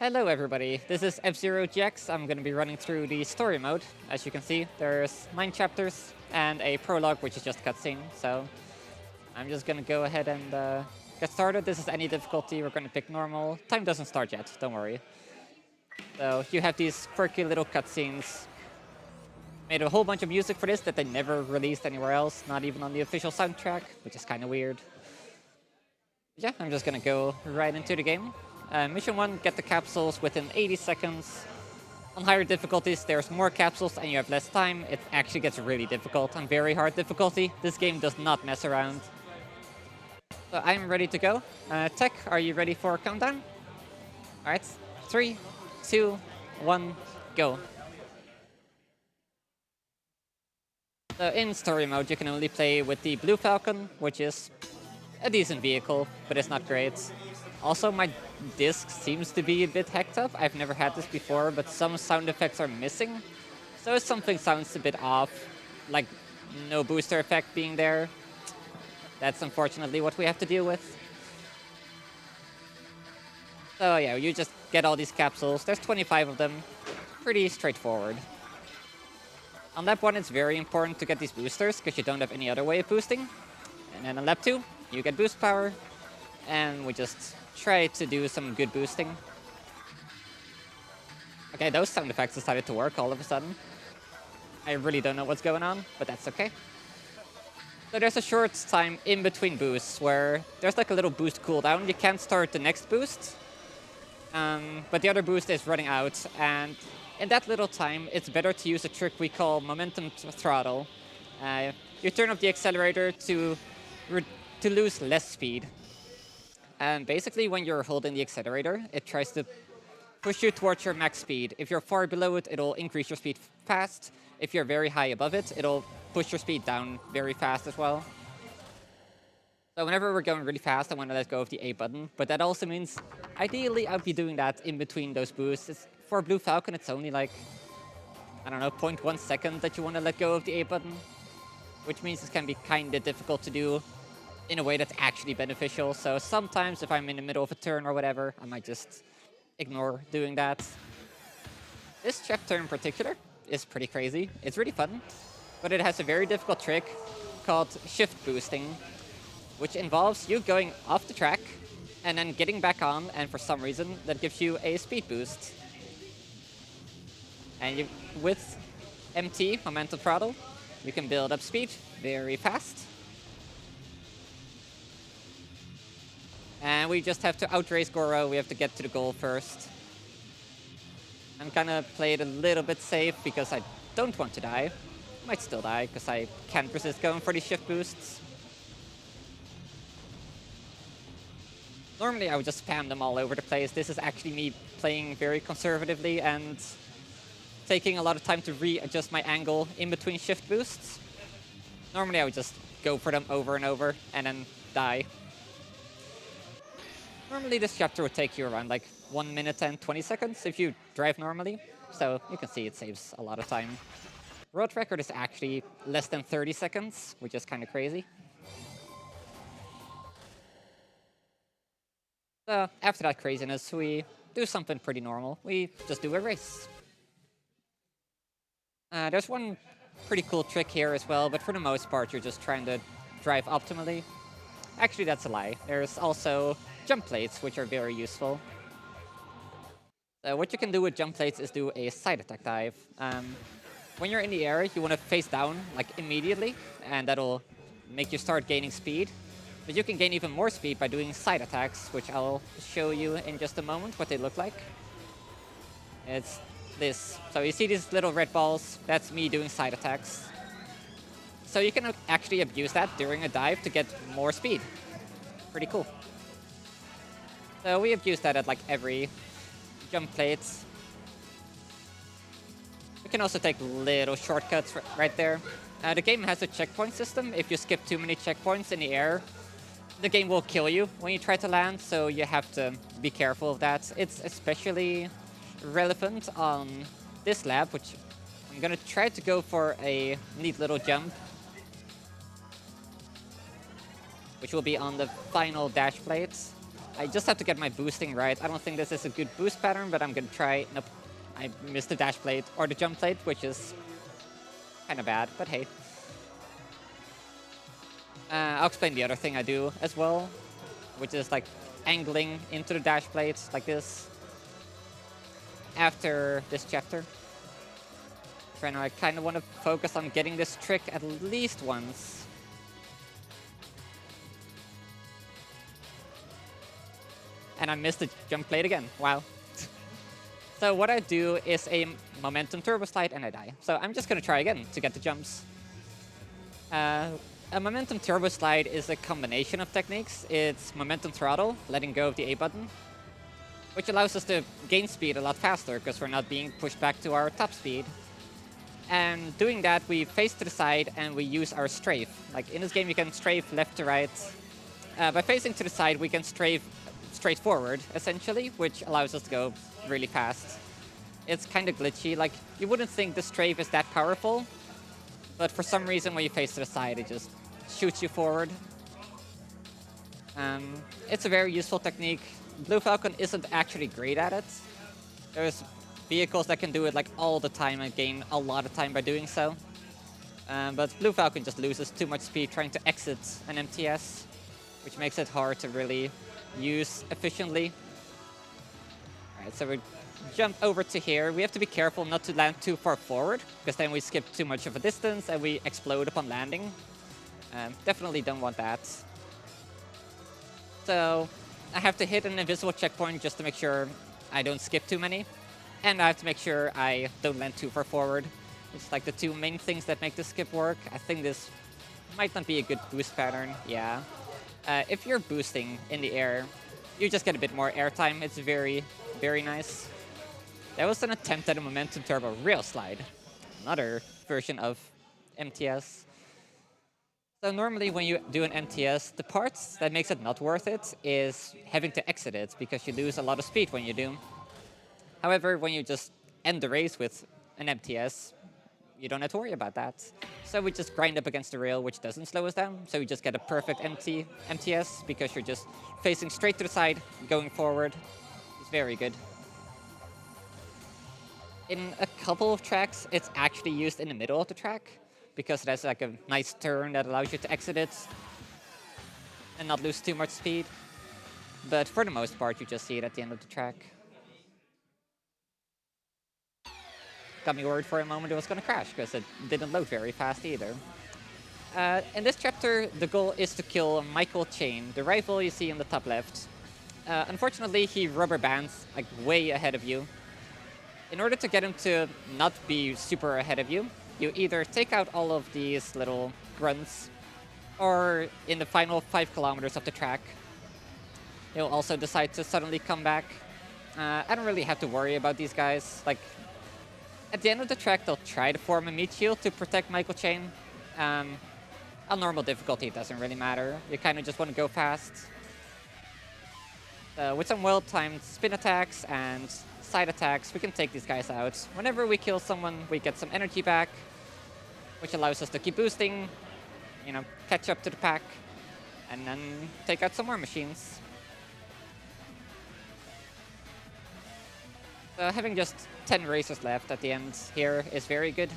Hello everybody, this is F0GX. I'm going to be running through the story mode. As you can see, there's 9 chapters and a prologue, which is just a cutscene. So I'm just going to go ahead and get started. This is any difficulty, we're going to pick normal. Time doesn't start yet, don't worry. So you have these quirky little cutscenes. Made a whole bunch of music for this that they never released anywhere else, not even on the official soundtrack, which is kind of weird. Yeah, I'm just going to go right into the game. Mission 1, get the capsules within 80 seconds. On higher difficulties, there's more capsules and you have less time. It actually gets really difficult on very hard difficulty. This game does not mess around. So I'm ready to go. Tech, are you ready for a countdown? Alright, 3, 2, 1, go. So in story mode, you can only play with the blue Falcon, which is a decent vehicle, but it's not great. Also, my disc seems to be a bit hacked up. I've never had this before, but some sound effects are missing. So if something sounds a bit off, like no booster effect being there, that's unfortunately what we have to deal with. So yeah, you just get all these capsules. There's 25 of them. Pretty straightforward. On lap 1, it's very important to get these boosters, because you don't have any other way of boosting. And then on lap 2, you get boost power. And we just try to do some good boosting. Okay, those sound effects decided to work all of a sudden. I really don't know what's going on, but that's okay. So there's a short time in between boosts where there's like a little boost cooldown. You can't start the next boost, but the other boost is running out. And in that little time, it's better to use a trick we call momentum throttle. You turn up the accelerator to lose less speed. And basically, when you're holding the accelerator, it tries to push you towards your max speed. If you're far below it, it'll increase your speed fast. If you're very high above it, it'll push your speed down very fast as well. So whenever we're going really fast, I want to let go of the A button. But that also means, ideally, I'd be doing that in between those boosts. For Blue Falcon, it's only like, I don't know, 0.1 second that you want to let go of the A button. Which means it can be kind of difficult to do in a way that's actually beneficial. So sometimes if I'm in the middle of a turn or whatever, I might just ignore doing that. This chapter in particular is pretty crazy. It's really fun, but it has a very difficult trick called shift boosting, which involves you going off the track and then getting back on, and for some reason that gives you a speed boost. And with MT, momentum throttle, you can build up speed very fast. And we just have to outrace Goro. We have to get to the goal first. I'm gonna play it a little bit safe because I don't want to die. Might still die because I can't resist going for these shift boosts. Normally I would just spam them all over the place. This is actually me playing very conservatively and taking a lot of time to readjust my angle in between shift boosts. Normally I would just go for them over and over and then die. Normally this chapter would take you around like 1 minute and 20 seconds if you drive normally. So you can see it saves a lot of time. Road record is actually less than 30 seconds, which is kind of crazy. So after that craziness, we do something pretty normal. We just do a race. There's one pretty cool trick here as well, but for the most part, you're just trying to drive optimally. Actually, that's a lie. There's also jump plates, which are very useful. So what you can do with jump plates is do a side attack dive. When you're in the air, you want to face down like immediately, and that'll make you start gaining speed. But you can gain even more speed by doing side attacks, which I'll show you in just a moment what they look like. It's this. So you see these little red balls? That's me doing side attacks. So you can actually abuse that during a dive to get more speed. Pretty cool. So we abuse that at like every jump plate. We can also take little shortcuts right there. The game has a checkpoint system. If you skip too many checkpoints in the air, the game will kill you when you try to land, so you have to be careful of that. It's especially relevant on this lap, which I'm gonna try to go for a neat little jump, which will be on the final dash plates. I just have to get my boosting right. I don't think this is a good boost pattern, but I'm gonna try. Nope. I missed the dash plate or the jump plate, which is kind of bad, but hey. I'll explain the other thing I do as well, which is like angling into the dash plate like this after this chapter. Right now I kind of want to focus on getting this trick at least once. And I missed the jump plate again. Wow. So what I do is a momentum turbo slide and I die. So I'm just going to try again to get the jumps. A momentum turbo slide is a combination of techniques. It's momentum throttle, letting go of the A button, which allows us to gain speed a lot faster because we're not being pushed back to our top speed. And doing that, we face to the side and we use our strafe. Like in this game, you can strafe left to right. By facing to the side, we can strafe straight forward, essentially, which allows us to go really fast. It's kind of glitchy. Like, you wouldn't think the strafe is that powerful, but for some reason, when you face to the side, it just shoots you forward. It's a very useful technique. Blue Falcon isn't actually great at it. There's vehicles that can do it like all the time and gain a lot of time by doing so. But Blue Falcon just loses too much speed trying to exit an MTS, which makes it hard to really use efficiently. Alright, so we jump over to here. We have to be careful not to land too far forward, because then we skip too much of a distance and we explode upon landing. Definitely don't want that. So I have to hit an invisible checkpoint just to make sure I don't skip too many. And I have to make sure I don't land too far forward. It's like the two main things that make the skip work. I think this might not be a good boost pattern, yeah. If you're boosting in the air, you just get a bit more airtime. It's very, very nice. That was an attempt at a momentum turbo rail slide. Another version of MTS. So normally when you do an MTS, the parts that makes it not worth it is having to exit it, because you lose a lot of speed when you do. However, when you just end the race with an MTS, you don't have to worry about that. So we just grind up against the rail, which doesn't slow us down. So we just get a perfect MTS, because you're just facing straight to the side, going forward. It's very good. In a couple of tracks, it's actually used in the middle of the track, because it has like a nice turn that allows you to exit it and not lose too much speed. But for the most part, you just see it at the end of the track. Got me worried for a moment it was going to crash, because it didn't load very fast either. In this chapter, the goal is to kill Michael Chain, the rival you see in the top left. Unfortunately, he rubber bands like way ahead of you. In order to get him to not be super ahead of you, you either take out all of these little grunts, or in the final 5 kilometers of the track, he'll also decide to suddenly come back. I don't really have to worry about these guys. Like, at the end of the track, they'll try to form a meat shield to protect Michael Chain. On normal difficulty, it doesn't really matter. You kind of just want to go fast. With some well-timed spin attacks and side attacks, we can take these guys out. Whenever we kill someone, we get some energy back, which allows us to keep boosting, you know, catch up to the pack, and then take out some more machines. So having just 10 races left at the end here is very good.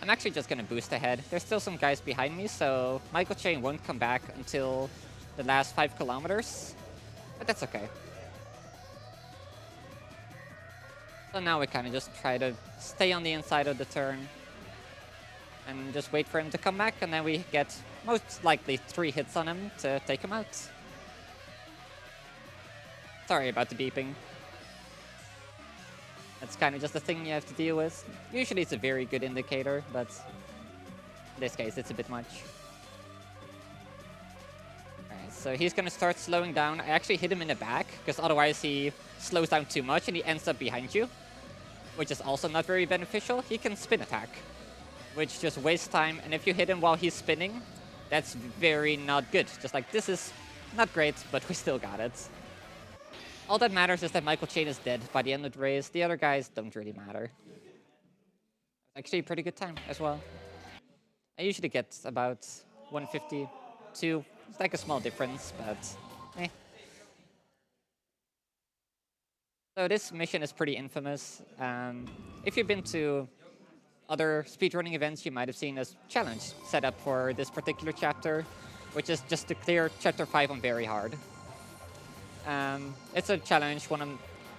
I'm actually just going to boost ahead. There's still some guys behind me, so Michael Chain won't come back until the last 5 kilometers, but that's okay. So now we kind of just try to stay on the inside of the turn and just wait for him to come back, and then we get most likely 3 hits on him to take him out. Sorry about the beeping. That's kind of just a thing you have to deal with. Usually it's a very good indicator, but in this case it's a bit much. Alright, so he's going to start slowing down. I actually hit him in the back, because otherwise he slows down too much and he ends up behind you, which is also not very beneficial. He can spin attack, which just wastes time, and if you hit him while he's spinning, that's very not good. Just like, this is not great, but we still got it. All that matters is that Michael Chain is dead by the end of the race. The other guys don't really matter. Actually a pretty good time as well. I usually get about 150 to It's like a small difference, but eh. So this mission is pretty infamous. If you've been to other speedrunning events, you might have seen a challenge set up for this particular chapter, which is just to clear Chapter 5 on very hard. It's a challenge one of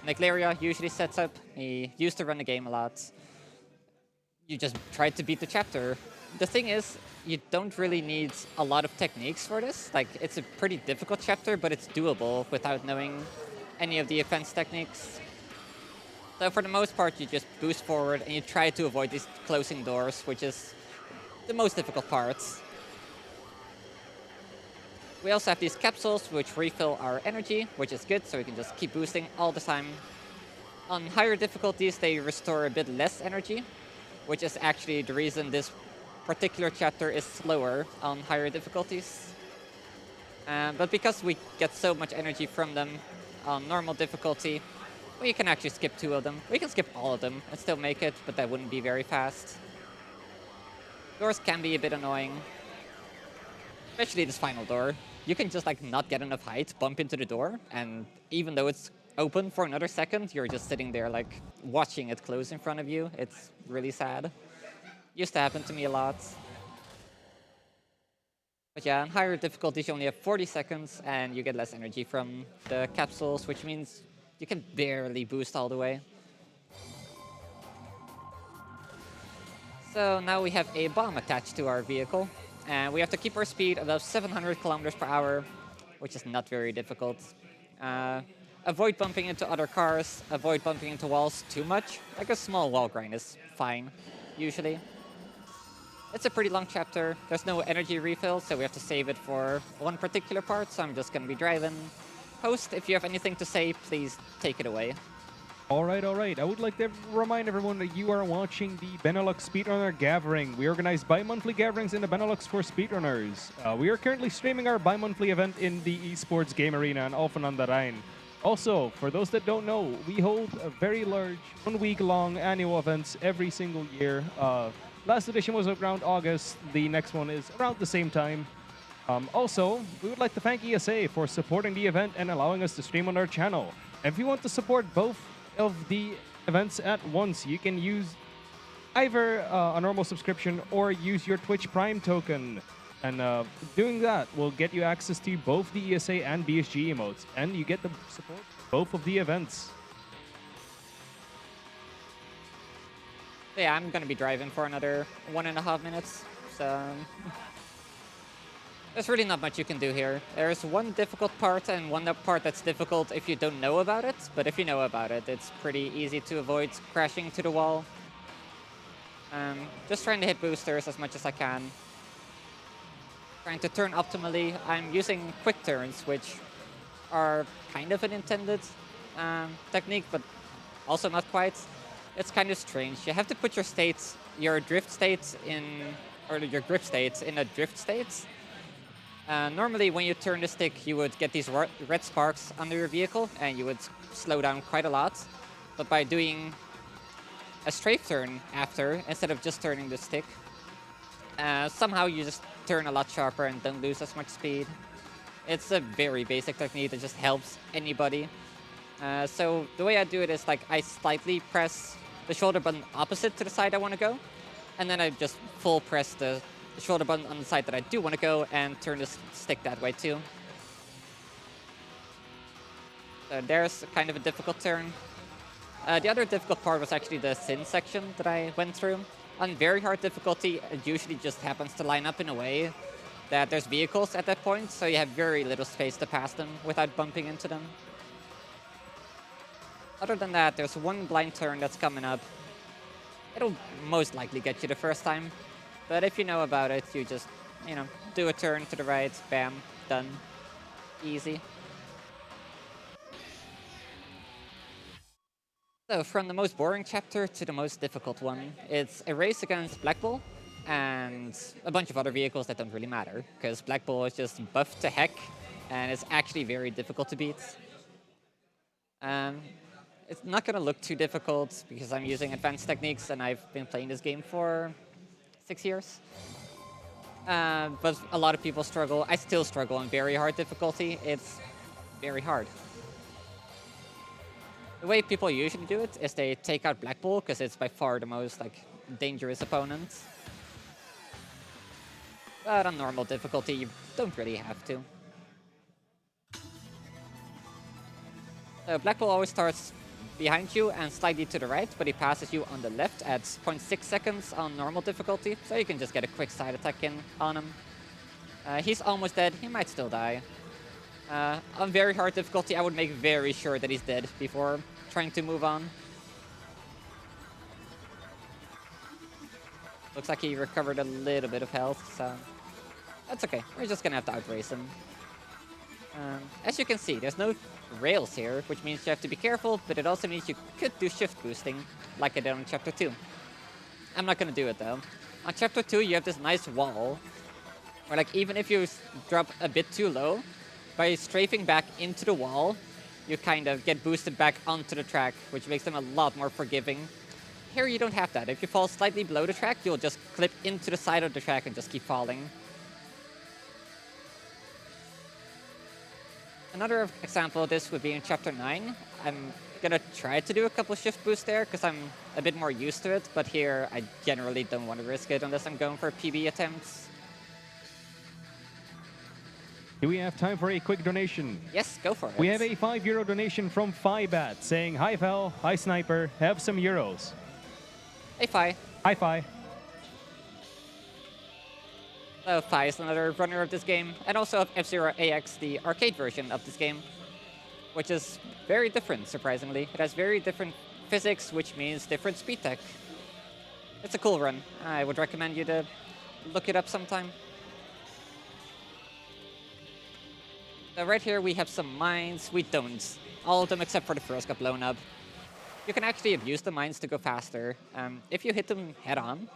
Neglaria usually sets up. He used to run the game a lot. You just try to beat the chapter. The thing is, you don't really need a lot of techniques for this. Like, it's a pretty difficult chapter, but it's doable without knowing any of the offense techniques. So for the most part, you just boost forward and you try to avoid these closing doors, which is the most difficult part. We also have these capsules, which refill our energy, which is good, so we can just keep boosting all the time. On higher difficulties, they restore a bit less energy, which is actually the reason this particular chapter is slower on higher difficulties. But because we get so much energy from them on normal difficulty, we can actually skip 2 of them. We can skip all of them and still make it, but that wouldn't be very fast. Doors can be a bit annoying, especially this final door. You can just like not get enough height, bump into the door, and even though it's open for another second, you're just sitting there like watching it close in front of you. It's really sad. Used to happen to me a lot. But yeah, on higher difficulties you only have 40 seconds and you get less energy from the capsules, which means you can barely boost all the way. So now we have a bomb attached to our vehicle, and we have to keep our speed above 700 kilometers per hour, which is not very difficult. Avoid bumping into other cars, avoid bumping into walls too much. Like a small wall grind is fine, usually. It's a pretty long chapter. There's no energy refill, so we have to save it for one particular part, so I'm just gonna be driving. Host, if you have anything to say, please take it away. All right. I would like to remind everyone that you are watching the Benelux Speedrunner Gathering. We organize bi-monthly gatherings in the Benelux for speedrunners. We are currently streaming our bi-monthly event in the esports game arena in Alphen aan den Rijn. Also, for those that don't know, we hold a very large, 1-week-long annual events every single year. Last edition was around August. The next one is around the same time. Also, we would like to thank ESA for supporting the event and allowing us to stream on our channel. If you want to support both of the events at once, you can use either a normal subscription or use your Twitch Prime token. And doing that will get you access to both the ESA and BSG emotes, and you get the support for both of the events. Yeah, I'm gonna be driving for another 1.5 minutes, so there's really not much you can do here. There's one difficult part and one part that's difficult if you don't know about it, but if you know about it, it's pretty easy to avoid crashing to the wall. Just trying to hit boosters as much as I can. Trying to turn optimally. I'm using quick turns, which are kind of an intended technique, but also not quite. It's kind of strange. You have to put your drift states in, or your grip states in a drift state. Normally, when you turn the stick, you would get these red sparks under your vehicle, and you would slow down quite a lot. But by doing a strafe turn after, instead of just turning the stick, somehow you just turn a lot sharper and don't lose as much speed. It's a very basic technique that just helps anybody. So the way I do it is like I slightly press the shoulder button opposite to the side I want to go, and then I just full press the shoulder button on the side that I do want to go and turn the stick that way too. So there's kind of a difficult turn. The other difficult part was actually the sin section that I went through. On very hard difficulty, it usually just happens to line up in a way that there's vehicles at that point, so you have very little space to pass them without bumping into them. Other than that, there's one blind turn that's coming up. It'll most likely get you the first time, but if you know about it, you just, do a turn to the right, bam, done. Easy. So from the most boring chapter to the most difficult one, it's a race against Black Bull and a bunch of other vehicles that don't really matter, because Black Bull is just buffed to heck, and it's actually very difficult to beat. It's not going to look too difficult because I'm using advanced techniques and I've been playing this game for 6 years. But a lot of people struggle. I still struggle on very hard difficulty. It's very hard. The way people usually do it is they take out Black Bull because it's by far the most dangerous opponent. But on normal difficulty, you don't really have to. So Black Bull always starts behind you and slightly to the right, but he passes you on the left at 0.6 seconds on normal difficulty, so you can just get a quick side attack in on him. He's almost dead. He might still die. On very hard difficulty, I would make very sure that he's dead before trying to move on. Looks like he recovered a little bit of health, so that's okay. We're just gonna have to outrace him. As you can see, there's no rails here, which means you have to be careful, but it also means you could do shift boosting, like I did on Chapter 2. I'm not gonna do it, though. On Chapter 2, you have this nice wall, where even if you drop a bit too low, by strafing back into the wall, you kind of get boosted back onto the track, which makes them a lot more forgiving. Here you don't have that. If you fall slightly below the track, you'll just clip into the side of the track and just keep falling. Another example of this would be in Chapter 9. I'm gonna try to do a couple shift boosts there, because I'm a bit more used to it, but here I generally don't want to risk it unless I'm going for PB attempts. Do we have time for a quick donation? Yes, go for it. We have a €5 donation from Fibat saying, "Hi Val, hi Sniper, have some euros." Hey, Fi. Hi Fi. So Fi is another runner of this game, and also of F-Zero AX, the arcade version of this game, which is very different, surprisingly. It has very different physics, which means different speed tech. It's a cool run. I would recommend you to look it up sometime. So right here we have some mines. We don't. All of them except for the first got blown up. You can actually abuse the mines to go faster. If you hit them head on,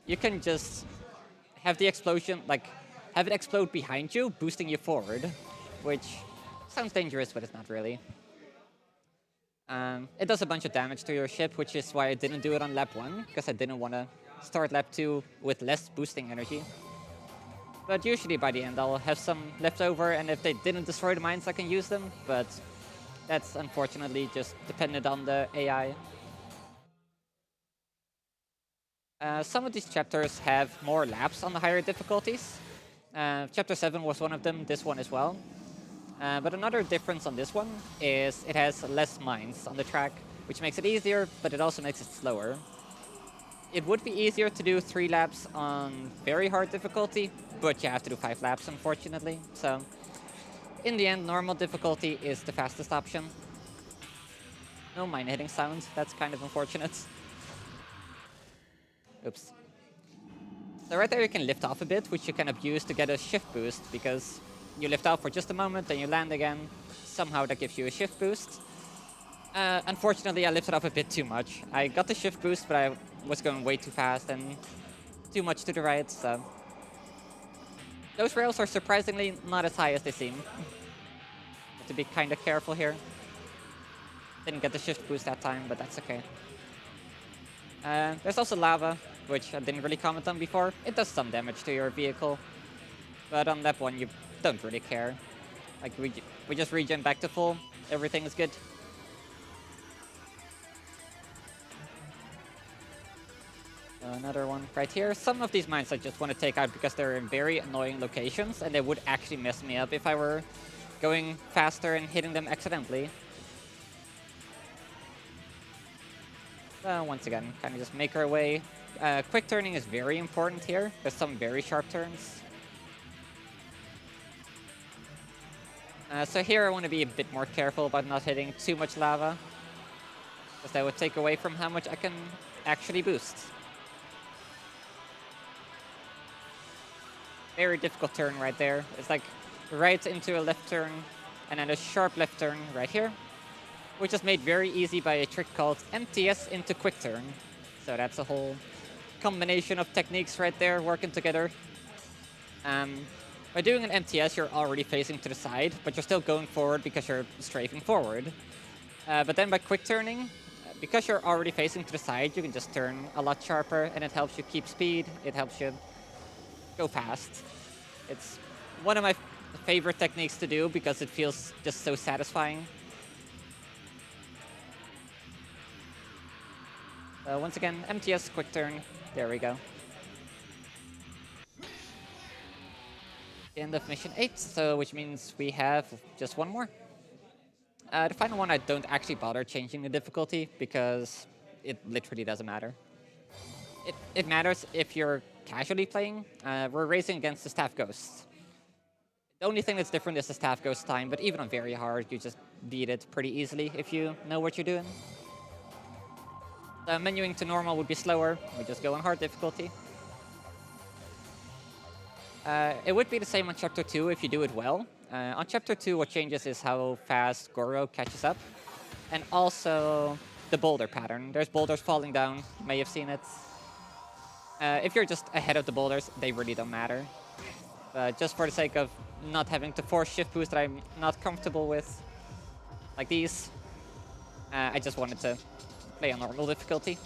you can just have the explosion, have it explode behind you, boosting you forward, which sounds dangerous, but it's not really. It does a bunch of damage to your ship, which is why I didn't do it on lap 1, because I didn't want to start lap 2 with less boosting energy. But usually by the end I'll have some left over, and if they didn't destroy the mines I can use them, but that's unfortunately just dependent on the AI. Some of these chapters have more laps on the higher difficulties. Chapter 7 was one of them, this one as well. But another difference on this one is it has less mines on the track, which makes it easier, but it also makes it slower. It would be easier to do 3 laps on very hard difficulty, but you have to do 5 laps, unfortunately. So, in the end, normal difficulty is the fastest option. No mine hitting sound, that's kind of unfortunate. Oops. So right there you can lift off a bit, which you can abuse to get a shift boost, because you lift off for just a moment, then you land again. Somehow that gives you a shift boost. Unfortunately, I lifted off a bit too much. I got the shift boost, but I was going way too fast and too much to the right, so... Those rails are surprisingly not as high as they seem. Have to be kind of careful here. Didn't get the shift boost that time, but that's okay. There's also lava, which I didn't really comment on before. It does some damage to your vehicle, but on that one you don't really care. We just regen back to full, everything is good. Another one right here. Some of these mines I just want to take out because they're in very annoying locations, and they would actually mess me up if I were going faster and hitting them accidentally. Once again, kind of just make our way. Quick turning is very important here. There's some very sharp turns. So here I want to be a bit more careful about not hitting too much lava, because that would take away from how much I can actually boost. Very difficult turn right there. It's like right into a left turn, and then a sharp left turn right here, which is made very easy by a trick called MTS into quick turn. So that's a whole combination of techniques right there working together. By doing an MTS, you're already facing to the side, but you're still going forward because you're strafing forward. But then by quick turning, because you're already facing to the side, you can just turn a lot sharper, and it helps you keep speed, it helps you go fast. It's one of my favorite techniques to do because it feels just so satisfying. Once again, MTS, quick turn. There we go. End of mission 8, so which means we have just one more. The final one, I don't actually bother changing the difficulty because it literally doesn't matter. It matters if you're casually playing. We're racing against the Staff Ghost. The only thing that's different is the Staff Ghost time, but even on very hard, you just beat it pretty easily if you know what you're doing. Menuing to normal would be slower. We just go on hard difficulty. It would be the same on Chapter 2 if you do it well. On Chapter 2, what changes is how fast Goro catches up. And also the boulder pattern. There's boulders falling down. You may have seen it. If you're just ahead of the boulders, they really don't matter. Just for the sake of not having to force shift boost that I'm not comfortable with, like these, I just wanted to play on normal difficulty.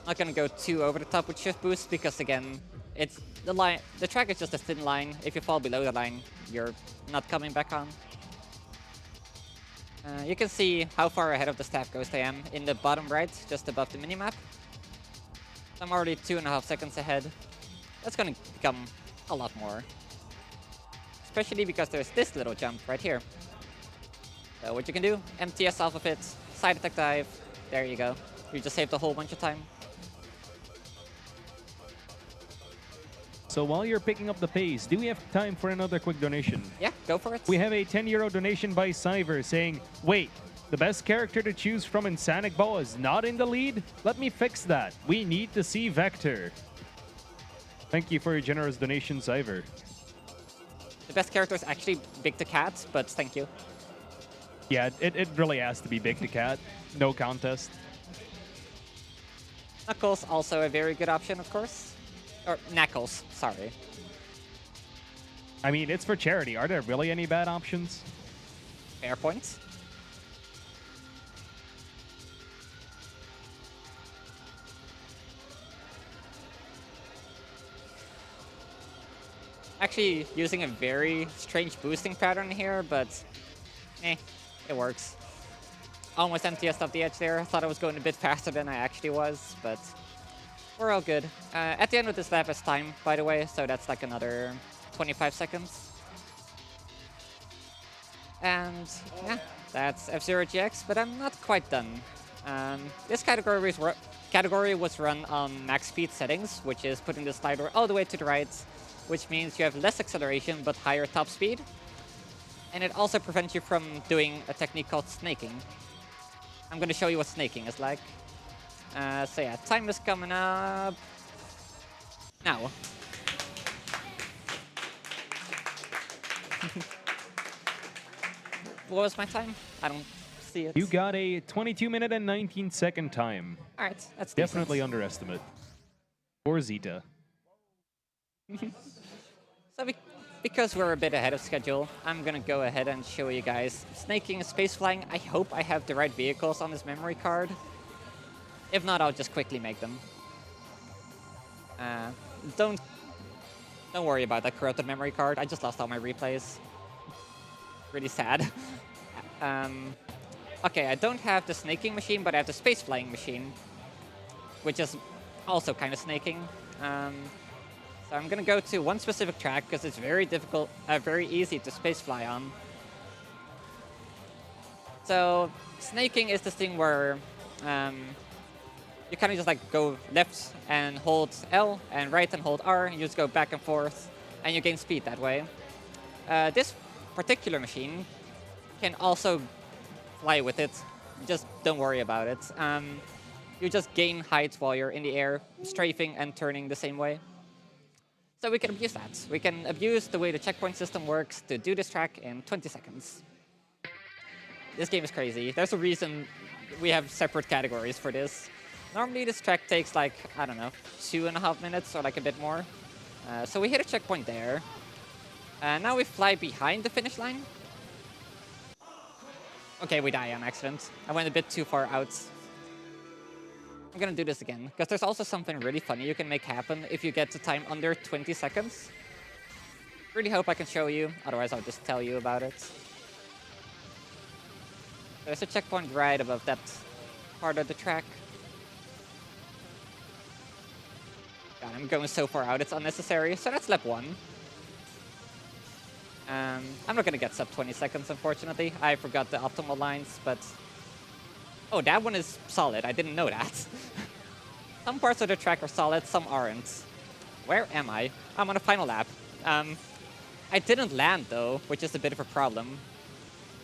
Not gonna go too over the top with shift boost because again, it's the line. The track is just a thin line. If you fall below the line, you're not coming back on. You can see how far ahead of the Staff Ghost I am in the bottom right, just above the minimap. I'm already 2.5 seconds ahead. That's gonna become a lot more. Especially because there's this little jump right here. So what you can do, MTS off of it, side attack dive, there you go. You just saved a whole bunch of time. So while you're picking up the pace, do we have time for another quick donation? Yeah, go for it. We have a 10 euro donation by Cyver saying, wait, the best character to choose from in Sanic Ball is not in the lead? Let me fix that. We need to see Vector. Thank you for your generous donation, Cyver. The best character is actually Big the Cat, but thank you. Yeah, it really has to be Big the Cat. No contest. Knuckles, also a very good option, of course. Or Knuckles, sorry. I mean, it's for charity. Are there really any bad options? Fair point. Actually using a very strange boosting pattern here, but it works. Almost MTS off the edge there. I thought I was going a bit faster than I actually was, but we're all good. At the end of this lap is time, by the way, so that's like another 25 seconds. And yeah, that's F-Zero GX, but I'm not quite done. This category was run on max speed settings, which is putting the slider all the way to the right, which means you have less acceleration but higher top speed. And it also prevents you from doing a technique called snaking. I'm going to show you what snaking is like. So yeah, time is coming up now. What was my time? I don't see it. You got a 22-minute and 19-second time. All right, that's definitely decent. underestimate. Or Zeta. So because we're a bit ahead of schedule, I'm gonna go ahead and show you guys snaking and space flying. I hope I have the right vehicles on this memory card. If not, I'll just quickly make them. Don't worry about that corrupted memory card. I just lost all my replays. Really sad. Okay, I don't have the snaking machine, but I have the space flying machine, which is also kind of snaking. So I'm gonna go to one specific track because it's very difficult, very easy to space fly on. So snaking is this thing where you kind of just like go left and hold L and right and hold R, and you just go back and forth, and you gain speed that way. This particular machine can also fly with it. Just don't worry about it. You just gain height while you're in the air, strafing and turning the same way. So we can abuse that. We can abuse the way the checkpoint system works to do this track in 20 seconds. This game is crazy. There's a reason we have separate categories for this. Normally this track takes like, I don't know, 2.5 minutes or like a bit more. So we hit a checkpoint there. Now we fly behind the finish line. Okay, we die on accident. I went a bit too far out. I'm gonna do this again, because there's also something really funny you can make happen if you get to time under 20 seconds. Really hope I can show you, otherwise I'll just tell you about it. There's a checkpoint right above that part of the track. God, I'm going so far out, it's unnecessary. So that's lap 1. I'm not gonna get sub 20 seconds, unfortunately. I forgot the optimal lines, but... Oh, that one is solid. I didn't know that. Some parts of the track are solid, some aren't. Where am I? I'm on a final lap. I didn't land, though, which is a bit of a problem.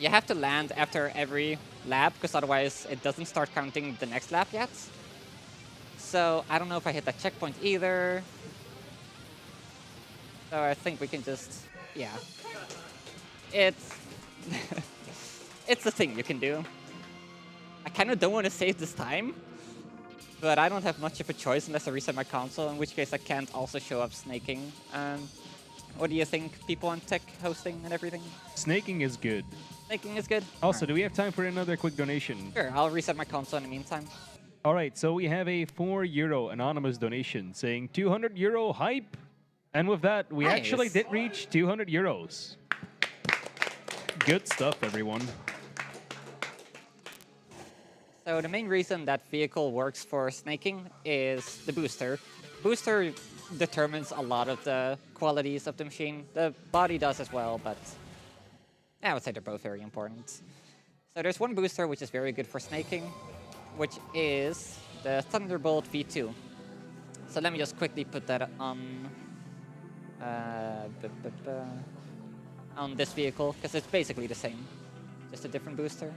You have to land after every lap, because otherwise it doesn't start counting the next lap yet. So I don't know if I hit that checkpoint either. So I think we can just... Yeah. It's... it's a thing you can do. I kind of don't want to save this time, but I don't have much of a choice unless I reset my console, in which case I can't also show up snaking. What do you think, people on tech hosting and everything? Snaking is good. Snaking is good? Also, do we have time for another quick donation? Sure, I'll reset my console in the meantime. All right, so we have a €4 anonymous donation saying 200 euro hype. And with that, we actually did reach 200 euros. Good stuff, everyone. So the main reason that vehicle works for snaking is the booster. Booster determines a lot of the qualities of the machine. The body does as well, but I would say they're both very important. So there's one booster which is very good for snaking, which is the Thunderbolt V2. So let me just quickly put that on this vehicle, because it's basically the same, just a different booster.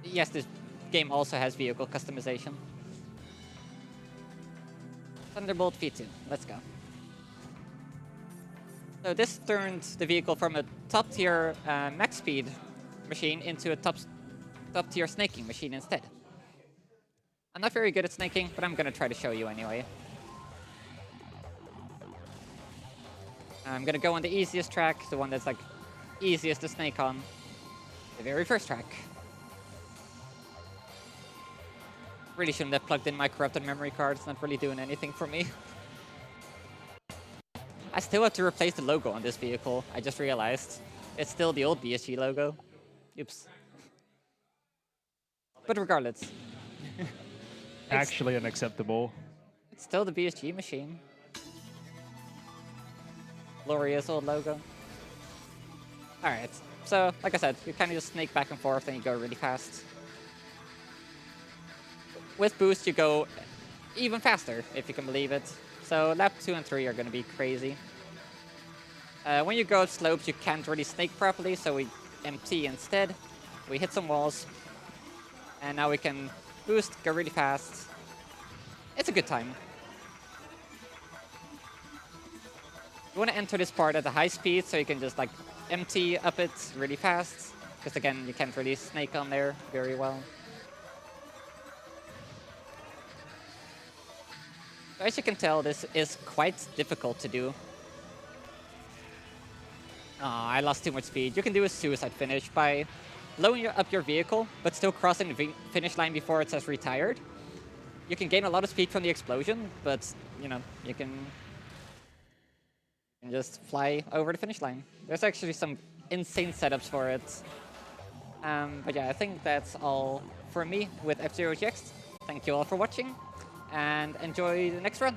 Yes, this game also has vehicle customization. Thunderbolt V2, let's go. So this turned the vehicle from a top-tier max speed machine into a top-tier snaking machine instead. I'm not very good at snaking, but I'm gonna try to show you anyway. I'm gonna go on the easiest track, the one that's like easiest to snake on. The very first track. Really shouldn't have plugged in my corrupted memory card, it's not really doing anything for me. I still have to replace the logo on this vehicle, I just realized. It's still the old BSG logo. Oops. But regardless. Actually unacceptable. It's still the BSG machine. Glorious old logo. Alright, so like I said, you kind of just snake back and forth and you go really fast. With boost, you go even faster, if you can believe it. So lap 2 and 3 are going to be crazy. When you go up slopes, you can't really snake properly, so we MT instead. We hit some walls. And now we can boost, go really fast. It's a good time. You want to enter this part at a high speed, so you can just like MT up it really fast. Because again, you can't really snake on there very well. So as you can tell, this is quite difficult to do. I lost too much speed. You can do a suicide finish by blowing up your vehicle, but still crossing the finish line before it says retired. You can gain a lot of speed from the explosion, but, you know, you can just fly over the finish line. There's actually some insane setups for it. But yeah, I think that's all for me with F-Zero GX. Thank you all for watching, and enjoy the next run.